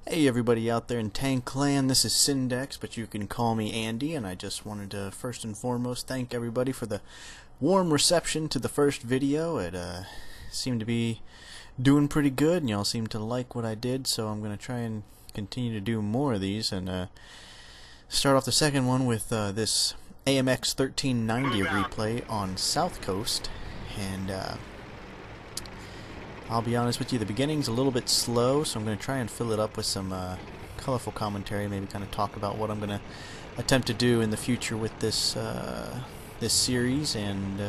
Hey everybody out there in Tank Land, this is Syndex, but you can call me Andy, and I just wanted to first and foremost thank everybody for the warm reception to the first video. It seemed to be doing pretty good, and y'all seemed to like what I did, so I'm going to try and continue to do more of these, and start off the second one with this AMX 1390 replay on South Coast, and I'll be honest with you, the beginning's a little bit slow, so I'm going to try and fill it up with some colorful commentary, maybe kind of talk about what I'm going to attempt to do in the future with this this series, and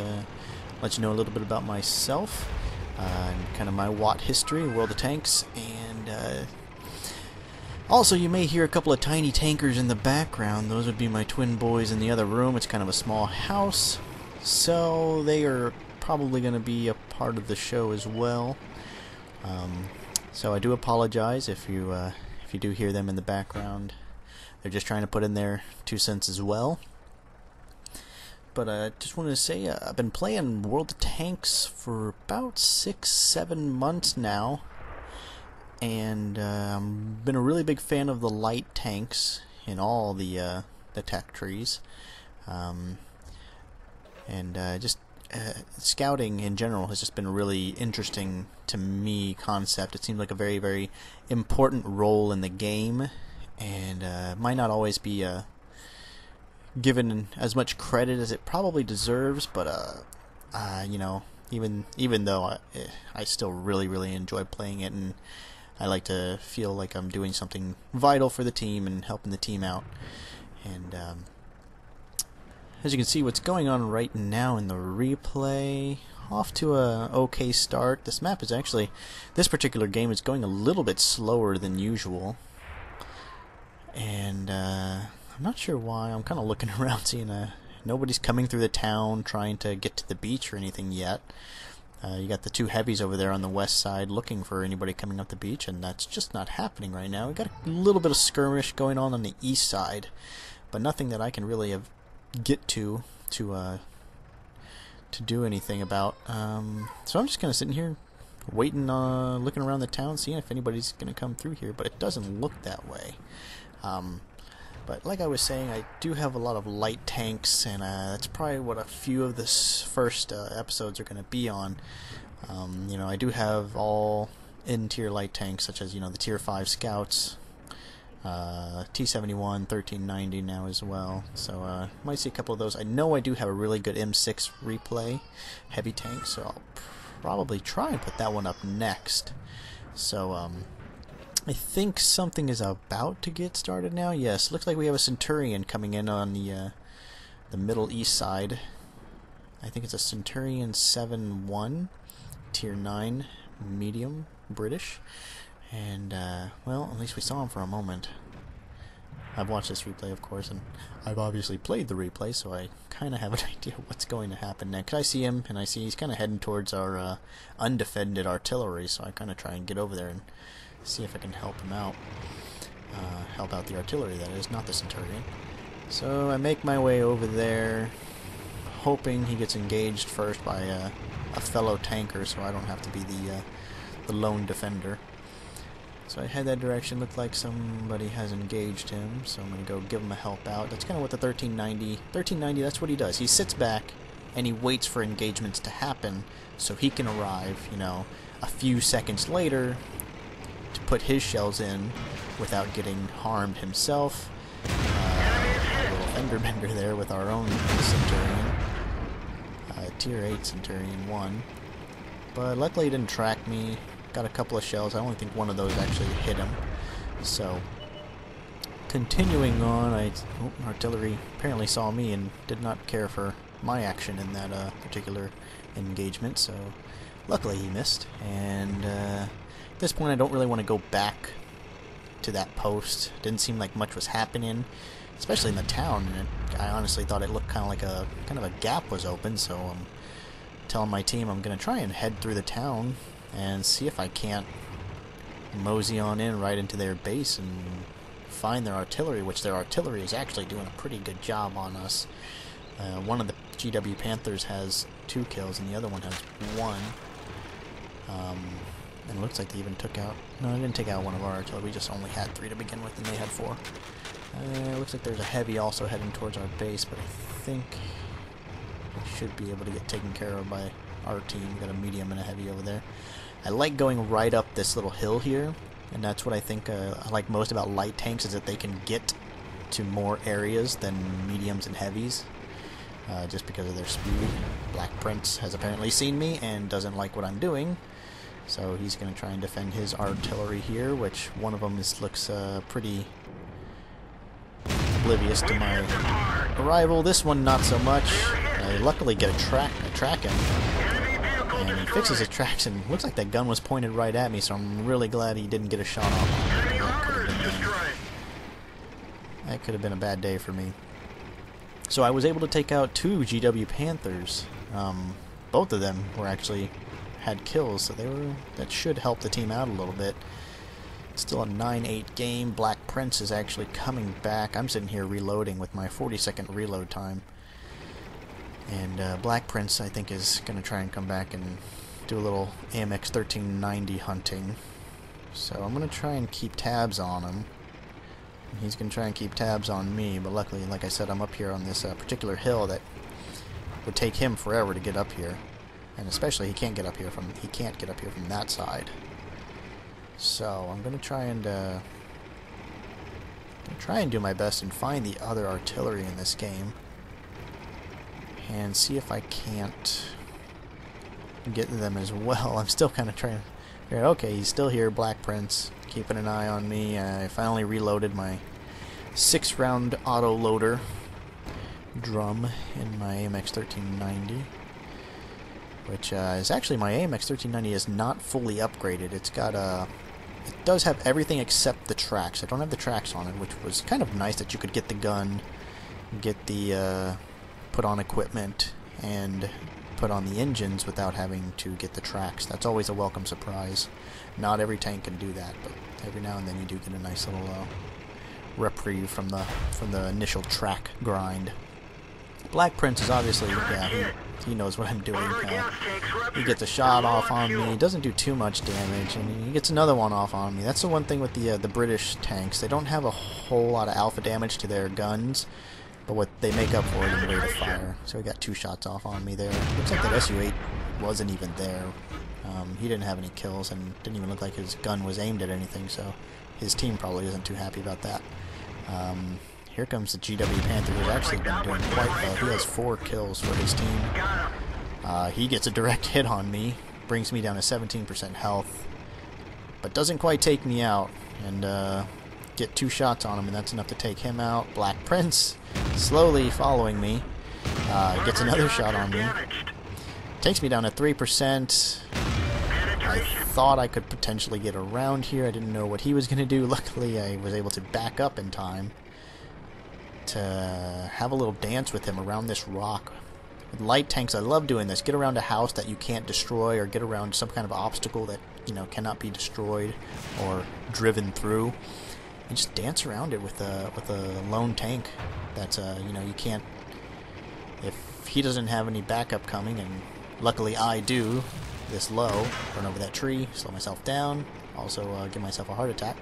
let you know a little bit about myself, and kind of my Watt history, World of Tanks, and also you may hear a couple of tiny tankers in the background. Those would be my twin boys in the other room. It's kind of a small house, so they are probably going to be a part of the show as well. So I do apologize if you do hear them in the background. They're just trying to put in their 2 cents as well. But I just wanted to say I've been playing World of Tanks for about 6-7 months now, and I've been a really big fan of the light tanks in all the tech trees, just scouting in general has just been a really interesting to me concept. It seems like a very, very important role in the game, and might not always be given as much credit as it probably deserves, but you know, even though I still really enjoy playing it, and I like to feel like I'm doing something vital for the team and helping the team out. And as you can see, what's going on right now in the replay, off to a okay start. This map is actually, this particular game is going a little bit slower than usual, and I'm not sure why. I'm kind of looking around, seeing nobody's coming through the town trying to get to the beach or anything yet. You got the two heavies over there on the west side looking for anybody coming up the beach, and that's just not happening right now. We got a little bit of skirmish going on the east side, but nothing that I can really get to do anything about. So I'm just kind of sitting here waiting, looking around the town, seeing if anybody's going to come through here, but it doesn't look that way. But like I was saying, I do have a lot of light tanks, and that's probably what a few of this first episodes are going to be on. You know, I do have all in-tier light tanks, such as, you know, the Tier 5 Scouts, T-71, 1390 now as well, so might see a couple of those. I know I do have a really good M6 replay heavy tank, so I'll probably try and put that one up next. So I think something is about to get started now. Yes, looks like we have a Centurion coming in on the middle east side. I think it's a Centurion 7-1 Tier 9 medium British. And, well, at least we saw him for a moment. I've watched this replay, of course, and I've obviously played the replay, so I kind of have an idea what's going to happen next. I see him, and I see he's kind of heading towards our undefended artillery, so I kind of try and get over there and see if I can help him out. Help out the artillery, that is, not the Centurion. So I make my way over there, hoping he gets engaged first by a fellow tanker, so I don't have to be the lone defender. So I head that direction. Looked like somebody has engaged him, so I'm going to go give him a help out. That's kind of what the 1390, that's what he does. He sits back and he waits for engagements to happen so he can arrive, you know, a few seconds later to put his shells in without getting harmed himself. A little fender bender there with our own Centurion. Tier 8 Centurion 1. But luckily he didn't track me. Got a couple of shells. I only think one of those actually hit him. So, continuing on, artillery apparently saw me and did not care for my action in that particular engagement, so luckily he missed. And at this point I don't really want to go back to that post. Didn't seem like much was happening, especially in the town, and I honestly thought it looked kind of a gap was open, so I'm telling my team I'm going to try and head through the town and see if I can't mosey on in right into their base and find their artillery, which their artillery is actually doing a pretty good job on us. One of the GW Panthers has 2 kills and the other one has 1. And it looks like they even took out... No, they didn't take out one of our artillery. We just only had 3 to begin with, and they had 4. It looks like there's a heavy also heading towards our base, but I think we should be able to get taken care of by our team. We've got a medium and a heavy over there. I like going right up this little hill here, and that's what I think I like most about light tanks, is that they can get to more areas than mediums and heavies, just because of their speed. Black Prince has apparently seen me and doesn't like what I'm doing, so he's going to try and defend his artillery here, which one of them looks pretty oblivious to my arrival. This one not so much. I luckily get a track him, and he fixes his tracks, and looks like that gun was pointed right at me, so I'm really glad he didn't get a shot off on me. That could have been a bad day for me. So I was able to take out 2 GW Panthers. Both of them were actually had kills, so that should help the team out a little bit. It's still a 9-8 game. Black Prince is actually coming back. I'm sitting here reloading with my 40-second reload time. And Black Prince, I think, is going to try and come back and do a little AMX 1390 hunting. So I'm going to try and keep tabs on him. He's going to try and keep tabs on me, but luckily, like I said, I'm up here on this particular hill that would take him forever to get up here. And especially he can't get up here from that side. So I'm going to try and do my best and find the other artillery in this game, and see if I can't get them as well. I'm still kind of trying to figure out, okay, he's still here, Black Prince, keeping an eye on me. I finally reloaded my 6-round auto loader drum in my AMX 1390, which is actually, my AMX 1390 is not fully upgraded. It's got it does have everything except the tracks. I don't have the tracks on it, which was kind of nice, that you could get the gun, get the put on equipment, and put on the engines without having to get the tracks. That's always a welcome surprise. Not every tank can do that, but every now and then you do get a nice little reprieve from the initial track grind. Black Prince is obviously, yeah, he knows what I'm doing. He gets a shot off on me. He doesn't do too much damage, and he gets another one off on me. That's the one thing with the British tanks. They don't have a whole lot of alpha damage to their guns, but what they make up for it in the rate of fire. So he got 2 shots off on me there. Looks like that SU-8 wasn't even there. He didn't have any kills, and didn't even look like his gun was aimed at anything, so his team probably isn't too happy about that. Here comes the GW Panther, who's actually been doing quite well. He has 4 kills for his team. He gets a direct hit on me, brings me down to 17% health, but doesn't quite take me out, and get 2 shots on him, and that's enough to take him out. Black Prince, slowly following me, gets another shot on me. Takes me down to 3%. I thought I could potentially get around here. I didn't know what he was going to do. Luckily, I was able to back up in time to have a little dance with him around this rock. With light tanks, I love doing this. Get around a house that you can't destroy, or get around some kind of obstacle that, you know, cannot be destroyed or driven through, and just dance around it with a lone tank that's you know, you can't, if he doesn't have any backup coming, and luckily I do, this low, run over that tree, slow myself down, also give myself a heart attack.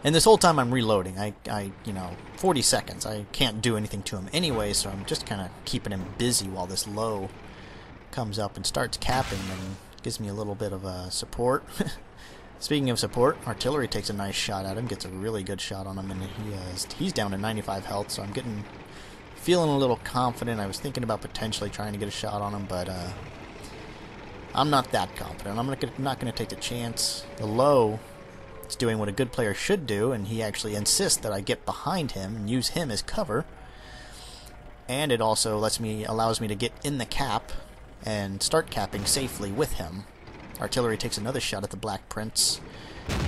And this whole time I'm reloading. You know, 40 seconds. I can't do anything to him anyway, so I'm just kind of keeping him busy while this low comes up and starts capping and gives me a little bit of support. Speaking of support, artillery takes a nice shot at him, gets a really good shot on him, and he's down to 95 health, so I'm feeling a little confident. I was thinking about potentially trying to get a shot on him, but I'm not that confident. I'm not going to take the chance. The low is doing what a good player should do, and he actually insists that I get behind him and use him as cover. And it also allows me to get in the cap and start capping safely with him. Artillery takes another shot at the Black Prince.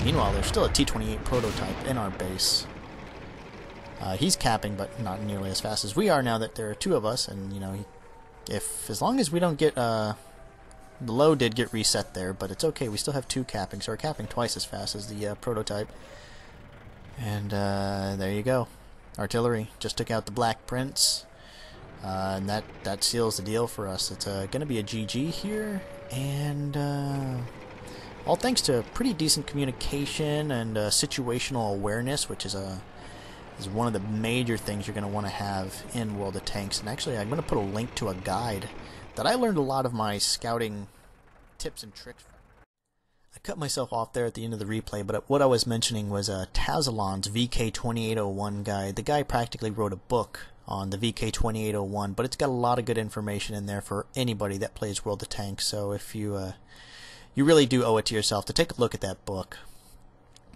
Meanwhile, there's still a T-28 prototype in our base. He's capping, but not nearly as fast as we are now that there are 2 of us. And you know, as long as we don't get the low did get reset there, but it's okay. We still have 2 capping, so we're capping twice as fast as the prototype. And there you go. Artillery just took out the Black Prince, and that seals the deal for us. It's going to be a GG here, and all thanks to pretty decent communication and situational awareness, which is one of the major things you're going to want to have in World of Tanks. And actually, I'm going to put a link to a guide that I learned a lot of my scouting tips and tricks from. I cut myself off there at the end of the replay, but what I was mentioning was Tazalon's VK2801 guide. The guy practically wrote a book on the VK2801, but it's got a lot of good information in there for anybody that plays World of Tanks. So if you really do owe it to yourself to take a look at that book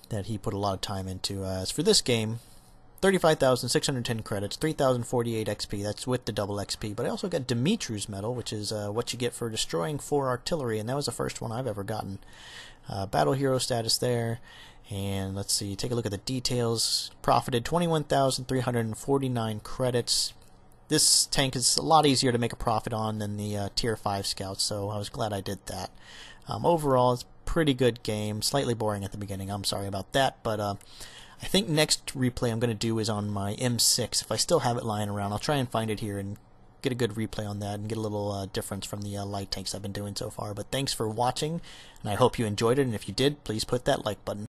that he put a lot of time into. As for this game, 35,610 credits, 3,048 XP, that's with the double XP, but I also got Dimitri's medal, which is what you get for destroying 4 artillery, and that was the first one I've ever gotten. Battle hero status there, and let's see, take a look at the details. Profited 21,349 credits. This tank is a lot easier to make a profit on than the tier 5 scouts, so I was glad I did that. Overall, it's a pretty good game, slightly boring at the beginning, I'm sorry about that, but I think next replay I'm going to do is on my M6. If I still have it lying around, I'll try and find it here and get a good replay on that and get a little difference from the light tanks I've been doing so far. But thanks for watching, and I hope you enjoyed it, and if you did, please put that like button.